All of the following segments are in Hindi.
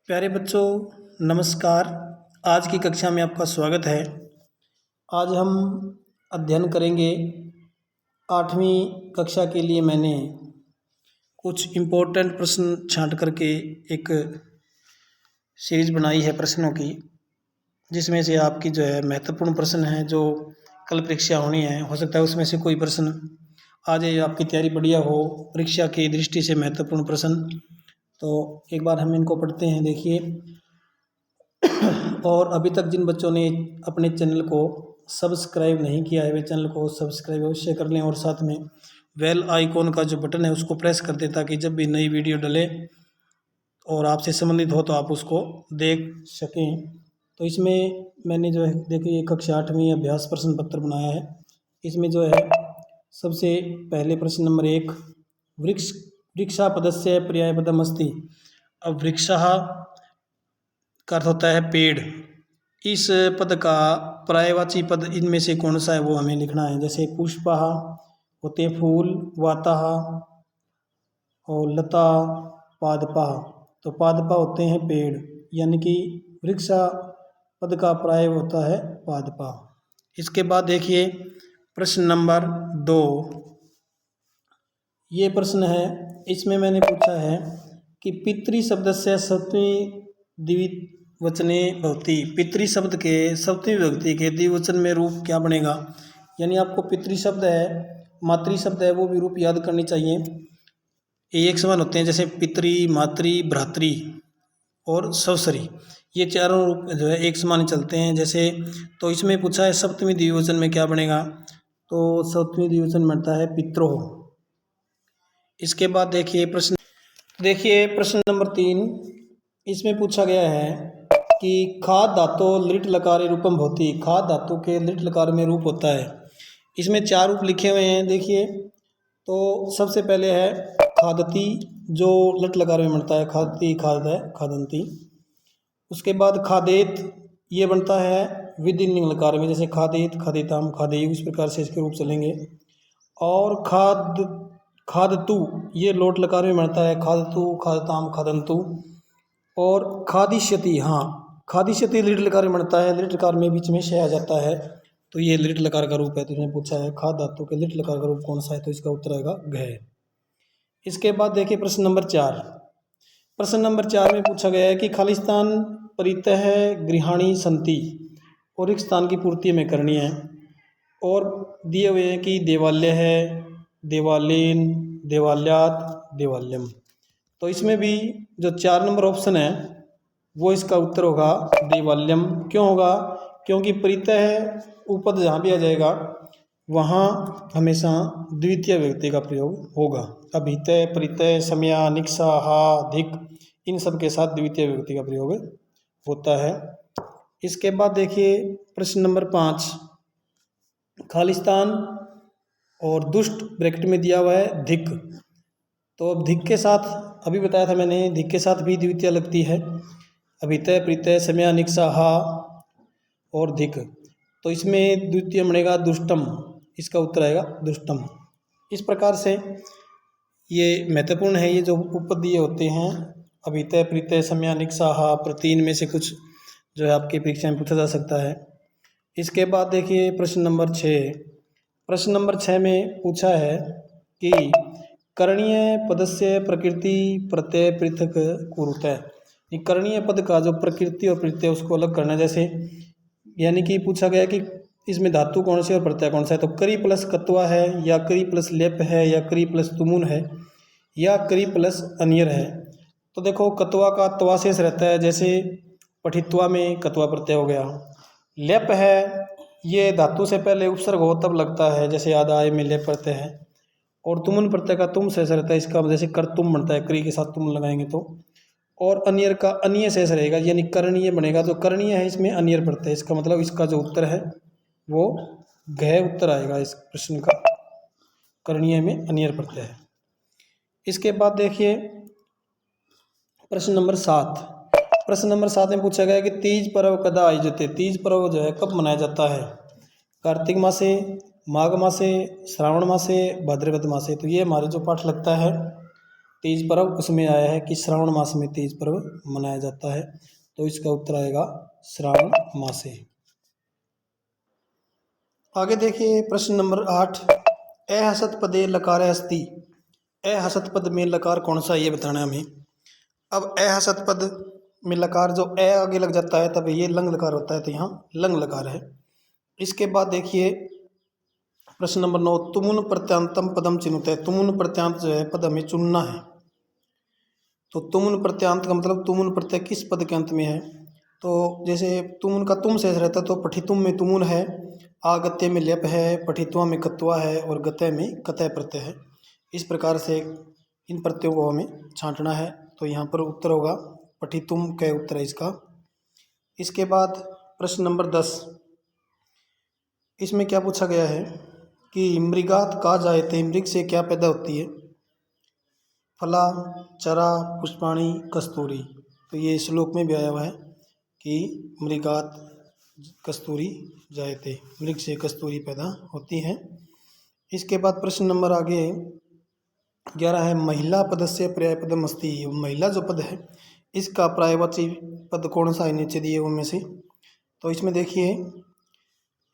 प्यारे बच्चों, नमस्कार। आज की कक्षा में आपका स्वागत है। आज हम अध्ययन करेंगे 8वीं कक्षा के लिए मैंने कुछ इम्पोर्टेंट प्रश्न छांट करके एक सीरीज बनाई है प्रश्नों की, जिसमें से आपकी जो है महत्वपूर्ण प्रश्न है जो कल परीक्षा होनी है। हो सकता है उसमें से कोई प्रश्न आ जाए, आपकी तैयारी बढ़िया हो, परीक्षा की दृष्टि से महत्वपूर्ण प्रश्न। तो एक बार हम इनको पढ़ते हैं, देखिए। और अभी तक जिन बच्चों ने अपने चैनल को सब्सक्राइब नहीं किया है वे चैनल को सब्सक्राइब अवश्य कर लें और साथ में बेल आइकॉन का जो बटन है उसको प्रेस कर दें, ताकि जब भी नई वीडियो डले और आपसे संबंधित हो तो आप उसको देख सकें। तो इसमें मैंने जो है देखिए कक्षा 8वीं अभ्यास प्रश्न पत्र बनाया है। इसमें जो है सबसे पहले प्रश्न नंबर 1, वृक्षापदस्य पर्यायपदम अस्ति। अब वृक्षः का अर्थ होता है पेड़। इस पद का पर्यायवाची पद इनमें से कौन सा है वो हमें लिखना है। जैसे पुष्पः होते हैं फूल, वातः और लता, पादपः। तो पादपः होते हैं पेड़, यानी कि वृक्ष पद का पर्याय होता है पादपः। इसके बाद देखिए प्रश्न नंबर 2, ये प्रश्न है। इसमें मैंने पूछा है कि पितृ शब्द से सप्तमी द्विवचने भवति। पितृ शब्द के सप्तमी विभक्ति के द्विवचन में रूप क्या बनेगा। यानी आपको पितृ शब्द है, मातृ शब्द है, वो भी रूप याद करनी चाहिए। ये एक समान होते हैं, जैसे पितृ, मातृ, भ्रातृ और सवसरी, ये चारों रूप जो है एक समान चलते हैं। जैसे तो इसमें पूछा है सप्तमी द्विवचन में क्या बनेगा, तो सप्तमी द्विवचन बनता है पित्रोः। इसके बाद देखिए प्रश्न नंबर 3, इसमें पूछा गया है कि खाद धातु लिट लकारे रूपम भवति। खाद धातु के लिट लकार में रूप होता है। इसमें 4 रूप लिखे हुए हैं, देखिए। तो सबसे पहले है खादती, जो लट लकार में बनता है, खादती खाद है, खादंती। उसके बाद खादेत, ये बनता है विधिलिंग लकार में, जैसे खादेत, खादेताम, खादेयु, इस प्रकार से इसके रूप चलेंगे। और खादतु, ये लोट लकार में बनता है, खादतु, खादताम, खादंतु। और खादिष्यति, हाँ, खादिष्यति लिट लकार में बनता है, लिट लकार में बीच में शय आ जाता है, तो ये लिट लकार का रूप है। तो इसमें पूछा है खाद धातु के लिट लकार का रूप कौन सा है, तो इसका उत्तर आएगा घ। इसके बाद देखिए प्रश्न नंबर 4। प्रश्न नंबर 4 में पूछा गया है कि खालिस्तान परितः गृहाणी संति, और एक स्थान की पूर्ति में करनी है। और दिए हुए हैं कि देवालय है, देवालीन, देवालयात, देवालयम। तो इसमें भी जो 4 नंबर ऑप्शन है वो इसका उत्तर होगा देवालयम। क्यों होगा, क्योंकि परितः उपद जहाँ भी आ जाएगा वहाँ हमेशा द्वितीय व्यक्ति का प्रयोग होगा। अभितः, परितः, समया, निक्सा, हा, धिक, इन सब के साथ द्वितीय व्यक्ति का प्रयोग होता है। इसके बाद देखिए प्रश्न नंबर 5, खालिस्तान और दुष्ट ब्रैकेट में दिया हुआ है धिक। तो अब धिक के साथ, अभी बताया था मैंने, धिक के साथ भी द्वितीय लगती है। अभितः, परितः, समया, निक्सा, हा और धिक। तो इसमें द्वितीय बनेगा दुष्टम, इसका उत्तर आएगा दुष्टम। इस प्रकार से ये महत्वपूर्ण है, ये जो उपपद दिए होते हैं अभितः, परितः, समया, निक्सा, हा, प्रति इनमें से कुछ जो है आपकी परीक्षा में पूछा जा सकता है। इसके बाद देखिए प्रश्न नंबर 6। प्रश्न नंबर 6 में पूछा है कि करणीय पदस्य प्रकृति प्रत्यय पृथक कुरुतः। ये करणीय पद का जो प्रकृति और प्रत्यय उसको अलग करना है। जैसे यानी कि पूछा गया कि इसमें धातु कौन सी और प्रत्यय कौन सा है। तो करी प्लस कत्वा है, या करी प्लस लेप है, या करी प्लस तुमुन है, या करी प्लस अनियर है। तो देखो कत्वा का त्वा शेष रहता है, जैसे पठित्वा में कत्वा प्रत्यय हो गया। लेप है, ये धातु से पहले उपसर्ग हो तब लगता है, जैसे आदाय में लेप प्रत्यय है। और तुमुन प्रत्यय का तुम शेष रहता है, इसका जैसे कर तुम बनता है, करी के साथ तुम लगाएंगे तो। और अनियर का अनिय शेष रहेगा, यानी करणीय बनेगा। जो करणीय है इसमें अनियर प्रत्यय, इसका मतलब इसका जो उत्तर है वो घ उत्तर आएगा इस प्रश्न का, करणीय में अनियर प्रत्यय है। इसके बाद देखिए प्रश्न नंबर 7। प्रश्न नंबर 7 में पूछा गया कि तीज पर्व कदा आयोजित। तीज पर्व जो है कब मनाया जाता है। कार्तिक मासे, माघ मासे, श्रावण मासे, भाद्रपद मासे। तो ये हमारे जो पाठ लगता है तीज पर्व उसमें आया है कि श्रावण मास में तीज पर्व मनाया जाता है, तो इसका उत्तर आएगा श्रावण मासे। आगे देखिए प्रश्न नंबर 8, अहसत पदे लकार अस्ति। अहसत पद में लकार कौन सा है ये बताना है हमें। अब अहसत पद में लकार जो ए आगे लग जाता है तब ये लंग लकार होता है, तो यहाँ लंग लकार है। इसके बाद देखिए प्रश्न नंबर 9, तुमुन प्रत्यांतम पदम चिन्हित है। तुमुन प्रत्यांत जो है पद हमें चुनना है। तो तुमुन प्रत्यांत का मतलब तुमुन प्रत्यय किस पद के अंत में है। तो जैसे तुमुन का तुम शेष रहता है तो पठितुम में तुमुन है, आगत्य में लेप है, पठित्वा में कत्वा है और गत्य में कतय प्रत्यय है। इस प्रकार से इन प्रत्ययों को हमें छांटना है। तो यहाँ पर उत्तर होगा पठितुम का उत्तर है इसका। इसके बाद प्रश्न नंबर 10, इसमें क्या पूछा गया है कि मृगात का जायते, मृग से क्या पैदा होती है। फला, चरा, पुष्पाणी, कस्तूरी। तो ये श्लोक में भी आया हुआ है कि मृगात कस्तूरी जायते, मृग से कस्तूरी पैदा होती है। इसके बाद प्रश्न नंबर आगे 11 है, महिला पदस्य पर्यायपदम अस्ति। महिला जो पद है इसका पर्यायवाची पद कौन सा है नीचे दिए उनमें से। तो इसमें देखिए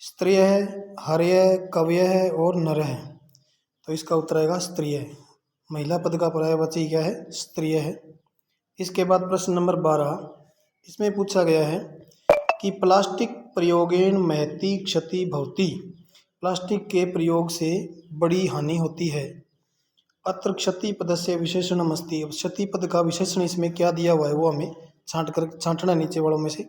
स्त्रीय है, हर्य है, कव्य है और नर है। तो इसका उत्तर आएगा स्त्रीय है। महिला पद का पर्यायवाची क्या है, स्त्रीय है। इसके बाद प्रश्न नंबर 12, इसमें पूछा गया है कि प्लास्टिक प्रयोगेण महती क्षति भवति। प्लास्टिक के प्रयोग से बड़ी हानि होती है। अत्र क्षति पद से विशेषणम अस्ति। अब क्षति पद का विशेषण इसमें क्या दिया हुआ है वो हमें छांटना नीचे वालों में से।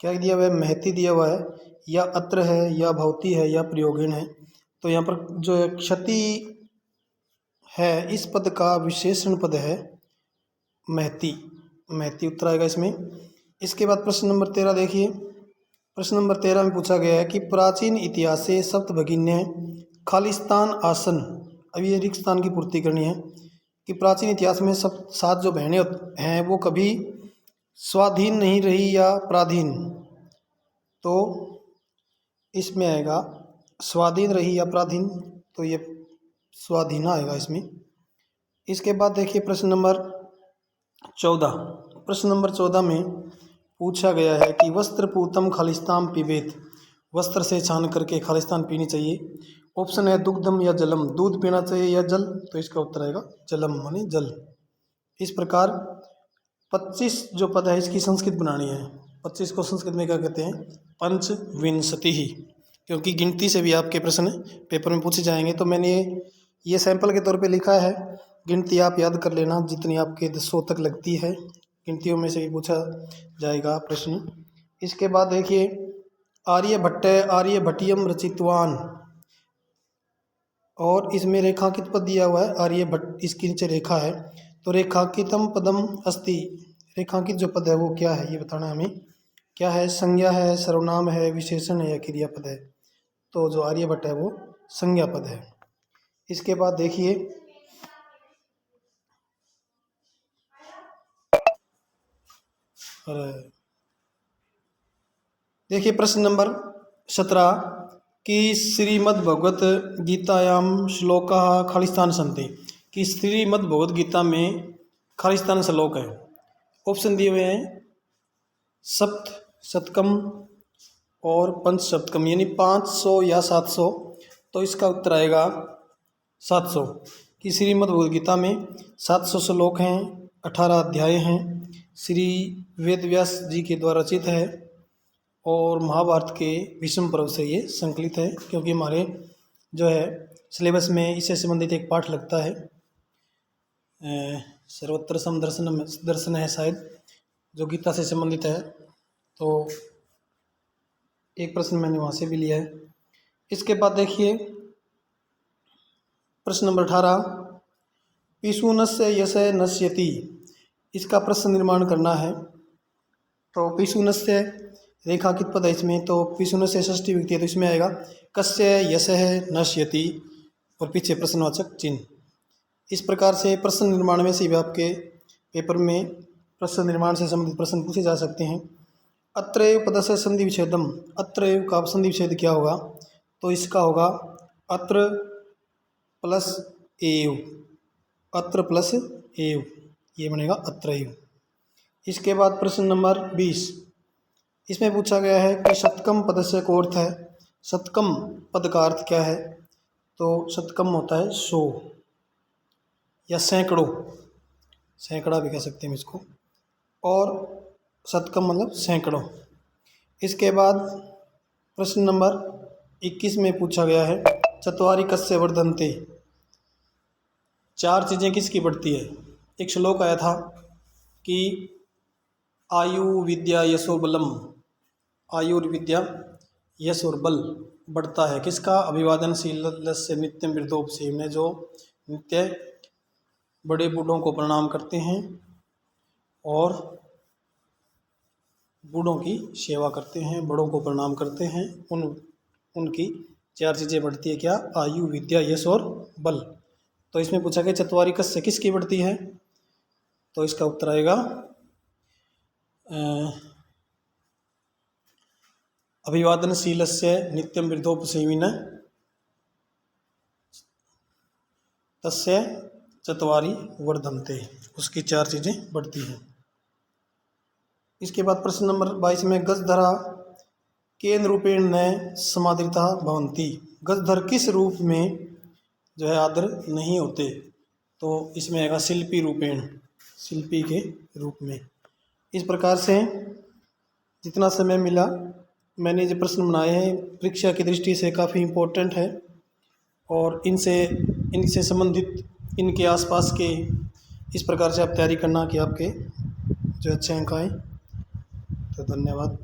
क्या दिया हुआ है, महती दिया हुआ है, या अत्र है, या भवती है, या प्रयोगेण है। तो यहाँ पर जो क्षति है इस पद का विशेषण पद है महती। महती उत्तर आएगा इसमें। इसके बाद प्रश्न नंबर 13 देखिए। प्रश्न नंबर 13 में पूछा गया है कि प्राचीन इतिहास से सप्तभगिन्य खालिस्तान आसन। अब ये रिक्त स्थान की पूर्ति करनी है कि प्राचीन इतिहास में सब 7 जो बहनें हैं वो कभी स्वाधीन नहीं रही या पराधीन। तो इसमें आएगा स्वाधीन रही या पराधीन, तो ये स्वाधीन आएगा इसमें। इसके बाद देखिए प्रश्न नंबर 14। प्रश्न नंबर 14 में पूछा गया है कि वस्त्र पूतम खालिस्तान पिबेत। वस्त्र से छान करके खालिस्तान पीनी चाहिए। ऑप्शन है दुग्धम या जलम, दूध पीना चाहिए या जल। तो इसका उत्तर आएगा जलम माने जल। इस प्रकार 25 जो पद है इसकी संस्कृत बनानी है। 25 को संस्कृत में क्या कहते हैं, पंचविंशति ही, क्योंकि गिनती से भी आपके प्रश्न पेपर में पूछे जाएंगे। तो मैंने ये सैंपल के तौर पे लिखा है, गिनती आप याद कर लेना जितनी आपके 100 तक लगती है, गिनतियों में से भी पूछा जाएगा प्रश्न। इसके बाद देखिए आर्यभट्ट आर्यभट्टियम रचितवान, और इसमें रेखांकित पद दिया हुआ है आर्यभट्ट, इसके नीचे रेखा है। तो रेखांकितम पदम अस्ति, रेखांकित जो पद है वो क्या है ये बताना हमें। क्या है, संज्ञा है, सर्वनाम है, विशेषण है या क्रियापद है। तो जो आर्यभट्ट है वो संज्ञा पद है। इसके बाद देखिए प्रश्न नंबर 17 कि श्रीमद् भगवत गीतायाम श्लोका खालिस्तान सन्ति, कि श्रीमद् भगवत गीता में खालिस्तान श्लोक है। ऑप्शन दिए हुए हैं सप्त शतकम और पंच शतकम, यानी 500 या 700। तो इसका उत्तर आएगा 700, कि श्रीमद् भगवत गीता में 700 श्लोक हैं, 18 अध्याय हैं, श्री वेद व्यास जी के द्वारा रचित है और महाभारत के भीष्म पर्व से ये संकलित है। क्योंकि हमारे जो है सिलेबस में इससे संबंधित एक पाठ लगता है, सर्वत्र दर्शन है शायद, जो गीता से संबंधित है। तो एक प्रश्न मैंने वहाँ से भी लिया है। इसके बाद देखिए प्रश्न नंबर 18 पिशुनस्य यस्य नश्यति, इसका प्रश्न निर्माण करना है। तो पिशुनस्य रेखांकित पद है इसमें, तो पिशुनस्य षष्ठी विभक्ति है, तो इसमें आएगा कस्य यस्य नश्यति और पीछे प्रश्नवाचक चिन्ह। इस प्रकार से प्रश्न निर्माण में से भी आपके पेपर में प्रश्न निर्माण से संबंधित प्रश्न पूछे जा सकते हैं। अत्रैव पदस्य संधि विच्छेदम, अत्रैव का संधि विच्छेद क्या होगा। तो इसका होगा अत्र प्लस एव, अत्र प्लस एव, ये बनेगा अत्रैव। इसके बाद प्रश्न नंबर 20, इसमें पूछा गया है कि शतकम पदस्य को अर्थ है। शतकम पद का अर्थ क्या है? तो शतकम होता है 100 या सैकड़ों, सैकड़ा भी कह सकते हैं इसको, और शतकम मतलब सैकड़ों। इसके बाद प्रश्न नंबर 21 में पूछा गया है चत्वारि कस्य वर्धन्ते, 4 चीज़ें किसकी बढ़ती है? एक श्लोक आया था कि आयु विद्या यशो बलम, आयु और विद्या यश और बल बढ़ता है किसका? अभिवादनशील से नित्यम वृद्धोपसेवी में, जो नित्य बड़े बूढ़ों को प्रणाम करते हैं और बूढ़ों की सेवा करते हैं, बड़ों को प्रणाम करते हैं, उनकी 4 चीज़ें बढ़ती है क्या? आयु विद्या यश और बल। तो इसमें पूछा गया चत्वारि कस्य किसकी बढ़ती है? तो इसका उत्तर आएगा अभिवादनशीलस्य नित्यम वृद्धोपसेविन तस्य चत्वारि वर्धन्ते, उसकी 4 चीज़ें बढ़ती हैं। इसके बाद प्रश्न नंबर 22 में गजधरा केन रूपेण न समादृता भवन्ति, गजधर किस रूप में जो है आदर नहीं होते? तो इसमें आएगा शिल्पी रूपेण, शिल्पी के रूप में। इस प्रकार से जितना समय मिला मैंने जो प्रश्न बनाए हैं परीक्षा की दृष्टि से काफ़ी इम्पोर्टेंट है, और इनसे संबंधित इनके आसपास के इस प्रकार से आप तैयारी करना कि आपके जो अच्छे अंक आए। तो धन्यवाद।